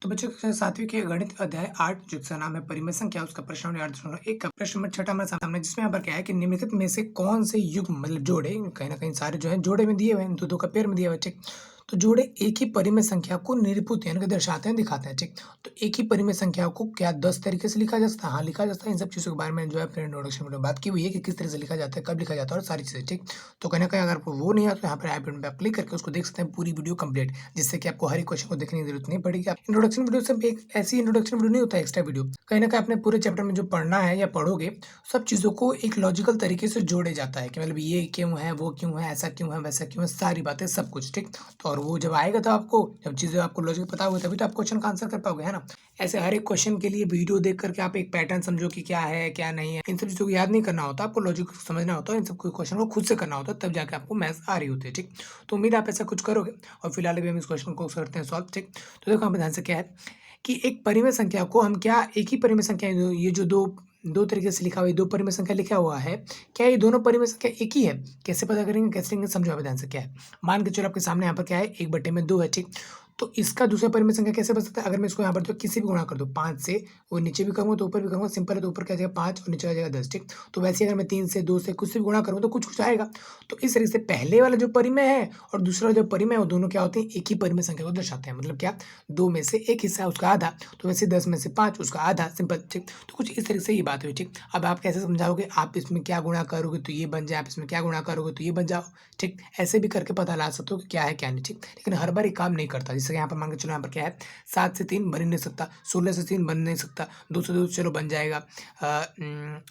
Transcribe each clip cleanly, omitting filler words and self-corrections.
तो बच्चों कक्षा सातवीं के गणित अध्याय 8 जिसका नाम है परिमेय संख्या, उसका प्रश्न नंबर 8.1 का प्रश्न नंबर 6 हमारे सामने, जिसमें यहाँ पर क्या है कि निम्नलिखित में से कौन से युग्म मतलब जोड़े कहीं ना कहीं सारे जो है जोड़े में दिए हुए हैं, दो दो का पेयर में दिया हुआ है। ठीक, तो जोड़े एक ही परिमेय संख्या को निरूपित यानी कि दर्शाते हैं, दिखाते हैं। ठीक, तो एक ही परिमेय संख्या को क्या 10 तरीके से लिखा जा सकता है? हाँ, लिखा जा सकता है। इन सब चीज़ों के बारे में जो है अपने इंट्रोडक्शन में बात की हुई है कि किस तरह से लिखा जाता है, कब लिखा जाता है और सारी चीज़ें। ठीक, तो कहीं ना कहीं अगर आपको वो नहीं आता तो यहाँ पर आई बटन पे आप क्लिक करके उसको देख सकते हैं पूरी वीडियो कंप्लीट, जिससे कि आपको हर एक क्वेश्चन को देखने की जरूरत नहीं पड़ेगी। आप इंट्रोडक्शन वीडियो सिर्फ एक ऐसी इंट्रोडक्शन वीडियो नहीं होता है, एक्स्ट्रा वीडियो कहीं ना कहीं अपने पूरे चैप्टर में जो पढ़ना है या पढ़ोगे, सब चीज़ों को एक लॉजिकल तरीके से जोड़े जाता है कि मतलब ये क्यों है, वो क्यों है, ऐसा क्यों है, वैसा क्यों है, सारी बातें सब कुछ। ठीक, तो और वो जब आएगा तो आपको जब चीज़ें आपको लॉजिक पता होगा तभी तो आप क्वेश्चन का आंसर कर पाओगे, है ना। ऐसे हर एक क्वेश्चन के लिए वीडियो देख करके आप एक पैटर्न समझो कि क्या है क्या नहीं है, इन सब चीज़ों को याद नहीं करना होता, आपको लॉजिक समझना होता है, इन सब क्वेश्चन को खुद से करना होता है, तब जाके आपको मैथ्स आ रही होती है। ठीक, तो उम्मीद है आप ऐसा कुछ करोगे। और फिलहाल अभी हम इस क्वेश्चन को करते हैं सॉल्व। ठीक, तो देखो हम ध्यान से क्या है कि एक परिमेय संख्या को हम क्या एक ही परिमेय संख्या ये जो दो दो तरीके से लिखा हुआ है, दो परिमेय संख्या लिखा हुआ है, क्या ये दोनों परिमेय संख्या एक ही है? कैसे पता करेंगे, कैसे लेंगे, समझो आप ध्यान से क्या है। मान के चलो आपके सामने यहाँ पर क्या है, 1/2 है। ठीक, तो इसका दूसरा परिमेय संख्या कैसे बन सकता है? अगर मैं इसको यहाँ पर तो किसी भी गुणा कर दूँ 5 से, वो नीचे भी करूँगा तो ऊपर भी करूँगा, सिंपल है, तो ऊपर क्या आ जाएगा 5 और नीचे आ जाएगा 10। ठीक, तो वैसे अगर मैं 3 से 2 से कुछ से भी गुणा करूँ तो कुछ कुछ आएगा। तो इस तरीके से पहले वाला जो परिमेय है और दूसरा जो परिमेय है वो दोनों क्या होते हैं, एक ही परिमेय संख्या को दर्शाते हैं। मतलब क्या, 2 में से एक हिस्सा उसका आधा, तो वैसे 10 में से 5 उसका आधा, सिंपल। ठीक, तो कुछ इस तरीके से ये बात हुई। ठीक, अब आप कैसे समझाओगे, आप इसमें क्या गुणा करोगे तो ये बन जाए, आप इसमें क्या गुणा करोगे तो ये बन जाओ। ठीक, ऐसे भी करके पता ला सकते हो कि क्या है क्या नहीं। ठीक, लेकिन हर बार ये काम नहीं करता। जैसे यहाँ पर मान के चलो यहाँ पर क्या है, 7 से 3 बन ही नहीं सकता, 16 से 3 बन नहीं सकता, 2 से 2 चलो बन जाएगा,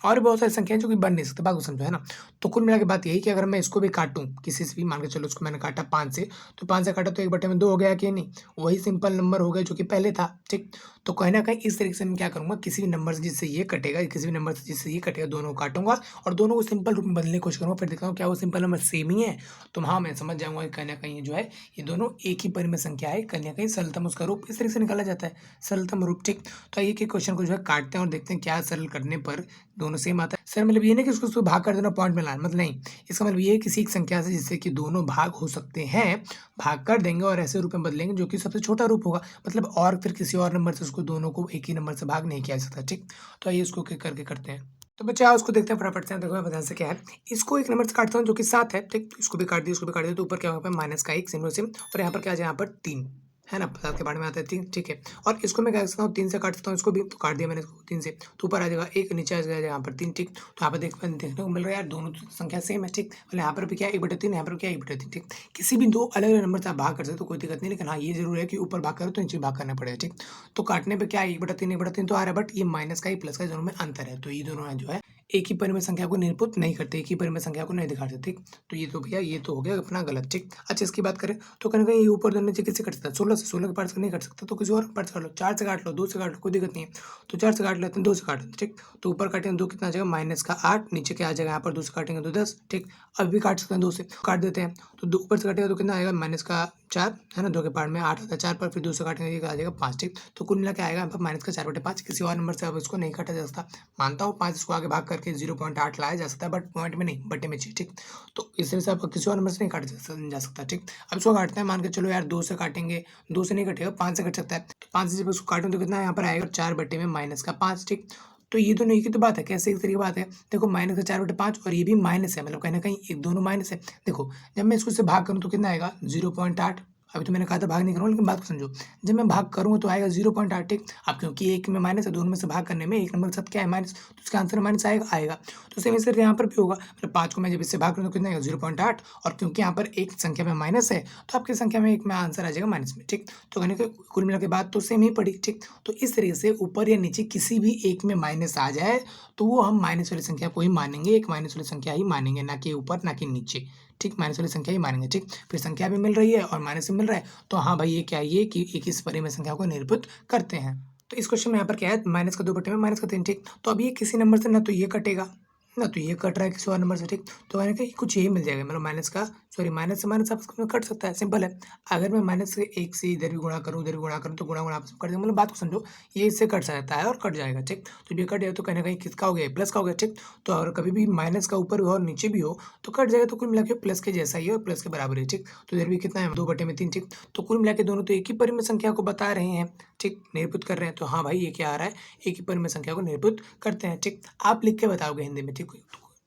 और बहुत सारी संख्याएं जो कि बन नहीं सकते, बात को समझो, है ना। तो कुल मिला के बात यही कि अगर मैं इसको भी काटूं किसी से भी, मान के चलो उसको मैंने काटा 5 से, तो 5 से काटा तो 1/2 हो गया कि नहीं, वही सिंपल नंबर हो गया जो कि पहले था। ठीक, तो कहीं ना कहीं इस तरीके से मैं क्या करूंगा, किसी भी नंबर से जिससे ये कटेगा, किसी भी नंबर से जिससे ये कटेगा, दोनों को काटूंगा और दोनों को सिंपल रूप में बदलने की कोशिश करूंगा, फिर देखता हूँ क्या वो सिंपल नंबर सेम ही है। तो हाँ, मैं समझ जाऊंगा कि कहीं ना कहीं जो है ये दोनों एक ही परिमेय संख्या है, कहीं ना कहीं सरलतम उसका रूप इस तरीके से निकाला जाता है, सरलतम रूप। ठीक, तो एक एक क्वेश्चन को जो है काटते हैं और देखते हैं क्या सरल करने पर दोनों सेम आता है। सर मतलब ये नहीं कि उसको भाग कर देना, पॉइंट में लाना, मतलब नहीं, इसका मतलब ये है किसी एक संख्या से जिससे कि दोनों भाग हो सकते हैं, भाग कर देंगे और ऐसे रूप में बदलेंगे जो कि सबसे छोटा रूप होगा, मतलब और फिर किसी और नंबर से उसको दोनों को एक ही नंबर से भाग नहीं किया जा सकता। ठीक, तो आइए इसको करके करते हैं। तो बच्चे आओ उसको देखते हैं फटाफट से। देखो मैं ध्यान से क्या है, इसको एक नंबर से काटता हूँ जो कि 7 है। ठीक, तो इसको भी काट दिया, इसको भी काट दिया, तो ऊपर क्या होगा -1 सिंबल से, और यहाँ पर क्या आ जाए, यहाँ पर 3 है ना, 7 के बारे में आता है 3। ठीक है, और इसको मैं क्या कर सकता हूँ, 3 से काट सकता हूँ, इसको भी तो काट दिया मैंने इसको 3 से, तो ऊपर आ जाएगा 1, नीचे आ जाएगा यहाँ पर 3। ठीक, तो यहाँ पर देखने को मिल रहा है यार दोनों संख्या सेम है। ठीक, मतलब यहाँ पर भी क्या 1/3, यहाँ पर क्या 1/3। ठीक, किसी भी दो अलग अलग नंबर से आप भाग कर सकते हो तो कोई दिक्कत नहीं, लेकिन हाँ ये जरूर है कि ऊपर भाग करो तो नीचे भाग करना पड़ेगा। ठीक, तो काटने पर क्या 1/3 तो आ रहा है, बट ये माइनस का ही प्लस का दोनों में अंतर है, तो ये दोनों जो है एक ही परिमेय संख्या को निरूपित नहीं करते, एक ही परिमेय संख्या को नहीं दिखाते। ठीक, तो ये तो भैया ये तो हो गया अपना गलत। ठीक, अच्छा इसकी बात करें तो कहीं ना कहीं ये ऊपर दोनों नीचे किससे कट सकता है, 16 से, 16 के पार्ट से नहीं कट सकता, तो किसी और पार्ट से काट लो, 4 से काट लो, 2 से काट लो, कोई दिक्कत नहीं है। तो 4 से काट लेते हैं, 2 से काट लेते हैं। ठीक, तो ऊपर काटेंगे 2 कितना आ जाएगा -8, नीचे क्या आ जाएगा यहाँ पर 2 से काटेंगे तो 10। ठीक, अब भी काट सकते हैं 2 से, काट देते हैं, तो 2 ऊपर से काटेगा तो कितना आएगा -4 है ना, 2 के पार्ट में 8 आता है, 4 पर फिर 2 से काटेंगे ये आ जाएगा 5। ठीक, तो कुल मिला के आएगा यहाँ पर -4/5, किसी और नंबर से अब इसको नहीं काटा जा सकता। मानता हूँ 5 इसको आगे भाग करके 0.8 लाया जा सकता है, बट पॉइंट में नहीं, बट्टे में चाहिए। ठीक, तो इस तरह से आप किसी और नंबर से नहीं काटा जा सकता। ठीक, अब इसको काटते हैं, मान के चलो यार 2 से काटेंगे, 2 से नहीं कटेगा, 5 से कट सकता है, तो 5 से जब इसको काटूं तो कितना यहाँ पर आएगा 4/5। ठीक, तो ये दोनों एक ही तो बात है, कैसे एक तरीके की बात है, देखो -4/5 और ये भी माइनस है, मतलब कहीं ना कहीं एक दोनों माइनस है। देखो जब मैं इसको से भाग करूँ तो कितना आएगा 0.8, अभी तो मैंने कहा था भाग नहीं करूँ, लेकिन बात को समझो, जब मैं भाग करूँगा तो आएगा 0.8। ठीक, अब क्योंकि एक में माइनस है, दोनों में से भाग करने में एक नंबर के साथ क्या है माइनस, तो उसका आंसर माइनस आएगा। तो सेम इस तरह यहाँ पर भी होगा, मतलब 5 को मैं जब इससे भाग करूँ तो कितना आएगा 0.8, और क्योंकि यहाँ पर एक संख्या में माइनस है तो आपकी संख्या में एक में आंसर आ जाएगा माइनस में। ठीक, तो कहने के कुल मिला के बात तो सेम ही पड़ी। ठीक, तो इस तरीके से ऊपर या नीचे किसी भी एक में माइनस आ जाए तो वो हम माइनस वाली संख्या को ही मानेंगे, एक माइनस वाली संख्या ही मानेंगे, ना कि ऊपर ना कि नीचे। ठीक, माइनस वाली संख्या ही मानेंगे। ठीक, फिर संख्या भी मिल रही है और माइनस भी मिल रहा है, तो हाँ भाई ये क्या है, ये कि एक इस परिमेय संख्या को निरूपित करते हैं। तो इस क्वेश्चन में यहाँ पर क्या है, माइनस का 2/में माइनस का 3। ठीक, तो अब ये किसी नंबर से ना तो ये कटेगा ना तो ये कट रहा है किसी और नंबर से। ठीक, तो मैंने कहा कुछ यही मिल जाएगा, मतलब माइनस से माइनस आपस में कट सकता है, सिंपल है। अगर मैं -1 से इधर भी गुणा करूँ, उधर भी गुणा करूँ, तो गुणा आपस में कट देंगे, मतलब बात को समझो, ये इससे कट सकता है और कट जाएगा। ठीक, तो ये कट जाए तो कहीं ना कहीं किसका हो गया, प्लस का हो गया। ठीक, तो अगर कभी भी माइनस का ऊपर हो और नीचे भी हो तो कट जाएगा, तो कुल मिला के प्लस के जैसा ही है और प्लस के बराबर है। ठीक, तो इधर भी कितना है 2/3। ठीक, तो कुल मिला के दोनों तो एक ही परिमेय संख्या को बता रहे हैं। ठीक, निरूपित कर रहे हैं, तो हाँ भाई ये क्या आ रहा है, एक ही परिमेय संख्या को निरूपित करते हैं। ठीक, आप लिख के बताओगे हिंदी में। ठीक,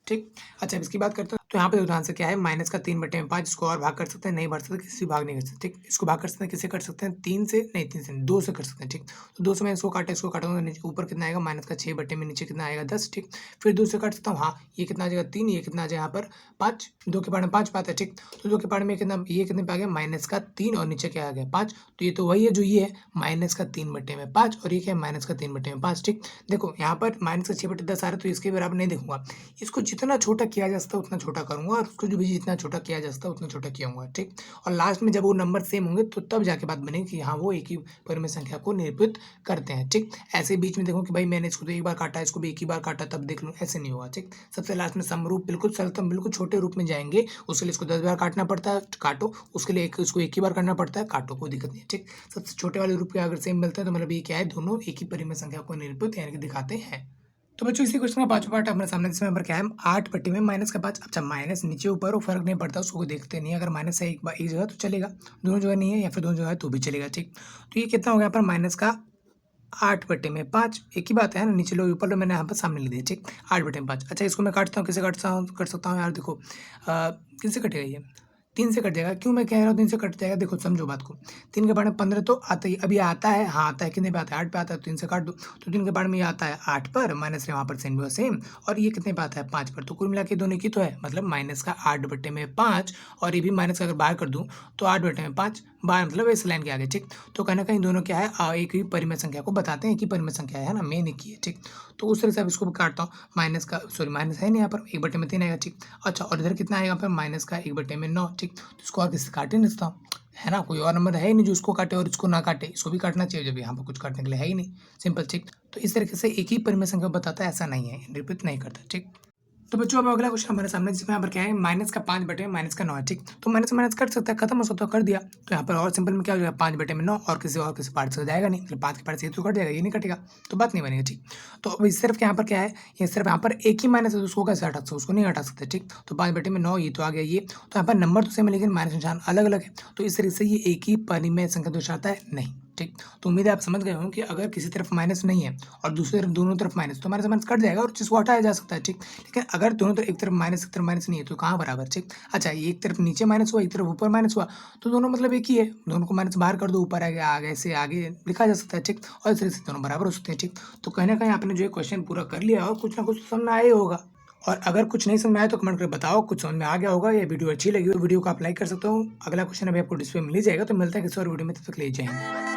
ठीक। अच्छा, अब इसकी बात करते हैं, तो यहाँ पे उदाहरण से क्या है, माइनस का 3/5, इसको और भाग कर सकते हैं, नहीं भर सकते, किसी भाग नहीं कर सकते। ठीक, इसको भाग कर सकते हैं, किससे कर सकते हैं, 3 से नहीं, 3 से नहीं, 2 से कर सकते हैं। ठीक, तो 2 से मैं इसको काटूंगा, नीचे ऊपर कितना आएगा, माइनस का 6 में नीचे कितना आएगा, 10। ठीक, फिर 2 से काट सकता हूँ, हाँ, ये कितना आ जाएगा, 3, ये कितना आ जाएगा यहाँ पर 5, 2 के पावर में 5 पाता है। ठीक, तो 2 के पावर में कितना, ये कितने पे आ गया, माइनस का 3, और नीचे क्या आ गया, 5। तो ये तो वही है जो ये है, माइनस का 3/5, और ये क्या है, माइनस का 3/5। ठीक, देखो यहाँ पर माइनस का 6/10 आ रहा है, तो इसके बराबर नहीं देखूंगा, इसको जितना छोटा किया जा सकता है उतना छोटा करूंगा, और उसको जो भी जितना छोटा किया जा सकता है उतना छोटा किया होगा। ठीक, और लास्ट में जब वो नंबर सेम होंगे तो तब जाके बात बनेगी कि हाँ वो एक ही परिमेय संख्या को निरूपित करते हैं। ठीक, ऐसे बीच में देखो कि भाई मैंने इसको तो एक बार काटा, इसको भी एक ही बार काटा, तब देख लूँ, ऐसे नहीं होगा। ठीक, सबसे लास्ट में समरूप बिल्कुल सरलतम बिल्कुल छोटे रूप में जाएंगे, उसके लिए इसको 10 बार काटना पड़ता है, काटो, उसके लिए उसको एक ही बार करना पड़ता है, काटो, कोई दिक्कत नहीं है। ठीक, सबसे छोटे वाले रूप के अगर सेम मिलते हैं तो मतलब ये क्या है, दोनों एक ही परिमेय संख्या को निरूपित यानी कि दिखाते हैं। तो बच्चों इसी क्वेश्चन का पांचवा पार्ट अपने सामने, जिसमें नंबर क्या है, 8 में माइनस का 5। अच्छा, माइनस नीचे ऊपर हो फर्क नहीं पड़ता, उसको कोई देखते नहीं, अगर माइनस है एक जगह तो चलेगा, दोनों जगह नहीं है या फिर दोनों जगह है तो भी चलेगा। ठीक, तो ये कितना हो गया यहाँ पर, माइनस का 8/5, एक ही बात है ना, नीचे लो ऊपर लो, मैंने यहाँ पर सामने लिख दिया। ठीक, 8/5। अच्छा, इसको मैं काटता हूँ, किसे काटता हूँ, कर सकता हूँ यार, देखो किससे कटेगा ये, 3 से कट जाएगा। क्यों मैं कह रहा हूँ 3 से कट जाएगा, देखो समझो बात को, 3 के बारे में 15 तो आता ही, अभी आता है, हाँ आता है, कितने पे आता है, 8 पे आता है, तो 3 से काट दो, तो 3 के बारे में ये आता है 8 पर, माइनस वहाँ पर सेम सेम, और ये कितने पे आता है, 5 पर, तो कुल मिला के दोनों की तो है, मतलब माइनस का 8/5, और ये भी माइनस का अगर बाहर कर दूँ तो 8/5 बाहर, मतलब इस लाइन के आगे। ठीक, तो कहीं ना कहीं दोनों क्या है, एक ही परिमेय संख्या को बताते हैं, एक ही परिमेय संख्या है ना, मेन एक ही है। ठीक, तो उस तरह से अब इसको काटता हूँ, माइनस का, सॉरी माइनस है नहीं यहाँ पर, 1/3 आएगा। ठीक, अच्छा, और इधर कितना आएगा फिर, माइनस का 1/9। ठीक, तो इसको और किससे काटे नहीं सकता हूँ, है ना, कोई और नंबर है ही नहीं जो इसको काटे और इसको ना काटे, इसको भी काटना चाहिए जब यहाँ पर कुछ काटने के लिए है ही नहीं, सिंपल। ठीक, तो इस तरीके से एक ही परिमेय संख्या बताता है, ऐसा नहीं है, रिपीट नहीं करता। ठीक, तो बच्चों अब अगला क्वेश्चन हमारे सामने, जिसमें यहाँ पर क्या है, माइनस का 5/-9 है। ठीक, तो माइनस माइनस कट सकता है, खत्म हो सकता है, कर दिया, तो यहाँ पर और सिंपल में क्या हो जाएगा, 5/9, और किसी पार्ट से जाएगा नहीं, मतलब 5 के पार्ट से तो कट जाएगा, ये नहीं कटेगा, तो बात नहीं बनेगी। ठीक, तो अब इस तरफ यहाँ पर क्या है, ये सिर्फ यहाँ पर एक ही माइनस है, तो उसको कैसे हटा सकते, उसको नहीं हटा सकते। ठीक, तो 5/9 ये तो आ गया, ये तो यहाँ पर नंबर तो सेम है लेकिन माइनस निशान अलग अलग है, तो इस तरीके से ये एक ही परिमेय संख्या दर्शाता है नहीं। ठीक, तो उम्मीद है आप समझ गए हो कि अगर किसी तरफ माइनस नहीं है और दूसरी तरफ, दोनों तरफ माइनस, तो माइनस कट जाएगा और जिसको हटाया जा सकता है। ठीक, लेकिन अगर दोनों तरफ, एक तरफ माइनस नहीं है, तो कहाँ बराबर। ठीक, अच्छा, ये एक तरफ नीचे माइनस हुआ, एक तरफ ऊपर माइनस हुआ, तो दोनों मतलब एक ही है, दोनों को माइनस बाहर कर दो, ऊपर आ गया, आगे से आगे लिखा जा सकता है। ठीक, और इस तरह से दोनों बराबर हो सकते हैं। ठीक, तो कहीं ना कहीं आपने जो क्वेश्चन पूरा कर लिया और कुछ ना कुछ समझ में आया होगा, और अगर कुछ नहीं समझ में आया तो कमेंट करके बताओ, कुछ समझ में आ गया होगा, या वीडियो अच्छी लगी हो, वीडियो को आप लाइक कर सकते हो। अगला क्वेश्चन अभी आपको डिस्प्ले में मिल जाएगा, तो मिलता है किसी और वीडियो में, तब तक ले जाएंगे।